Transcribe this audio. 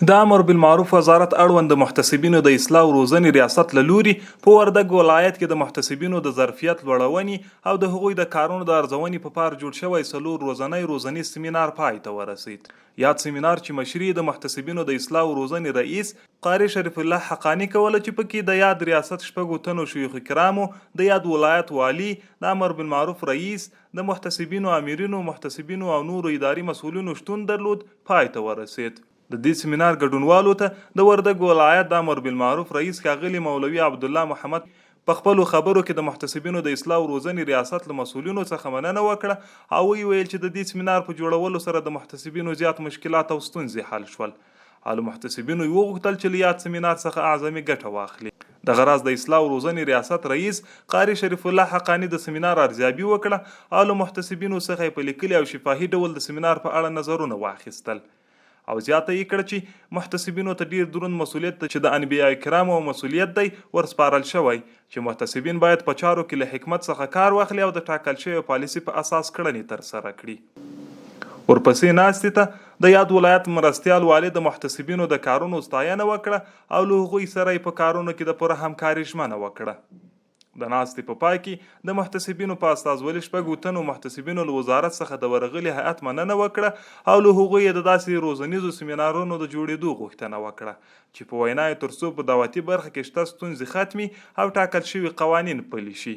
د امر بالمعروف وزارت اړوند د محتسبینو د اصلاح او روزنې ریاست له لوري په وردګ ولایت کې د محتسبینو د ظرفیت لوړونې او د هغوی د کارونو د ارزونې په پار جوړ شوی 4 ورځنی روزنیز سیمینار پای ته ورسید. یاد سیمینار چې مشري د محتسبینو د اصلاح او روزنې رئیس قاری شریف الله حقانی کوله، چې پکې د یاد ریاست شپږو تنو شیوخ کرامو، د یاد ولایت والی، د امر بالمعروف رئیس، د محتسبینو امیرینو، محتسبینو او نورو اداري مسؤلینو شتون درلود. پای ته ورسید. د دې سیمینار ګډونوالو ته د وردګ ولایت د امر بالمعروف رئیس ښاغلي مولوي عبدالله محمد په خپلو خبرو کې د محتسبینو د اصلاح او روزنې ریاست له مسؤلینو څخه مننه وکړه او ویل چې د دې سیمینار په جوړولو سره د محتسبینو زیات مشکلات او ستونزې حل شول. او محتسبینو وغوښتل چې له یاد سیمینار څخه اعظمي ګټه واخلي. د غراض د اصلاح او روزنې ریاست رئیس قاری شریف الله حقانی د سیمینار ارزیابي وکړه او له محتسبینو څخه په لیکلي او شفاهي ډول د سیمینار په اړه نظرونه واخیستل او زیاته یې کړه چې محتسبینو ته ډیر دروند مسؤلیت ته چې د انبیاء کرامو مسؤلیت دی ورسپارل شوی، چې محتسبین باید په چارو کې له حکمت څخه کار واخلي او د ټاکل شوی پالیسي په اساس کړنې ترسره کړي. ورپسې ناستې ته د یاد ولایت مرستیال والي د محتسبینو د کارونو ستاینه وکړه او له هغوی سره په کارونو کې د پوره همکاري ژمنه وکړه. د ناستې په پای کې د محتسبینو په استازولي شپږو تنو محتسبینو له وزارت څخه د ورغلي هیئت مننه وکړه او له هغوی د داسې روزنیزو سیمینارونو د جوړېدو غوښتنه وکړه چې په وینا یې ترڅو په دعوتي برخه کې شته ستونزې ختمي او ټاکل شوي قوانین پلي شي.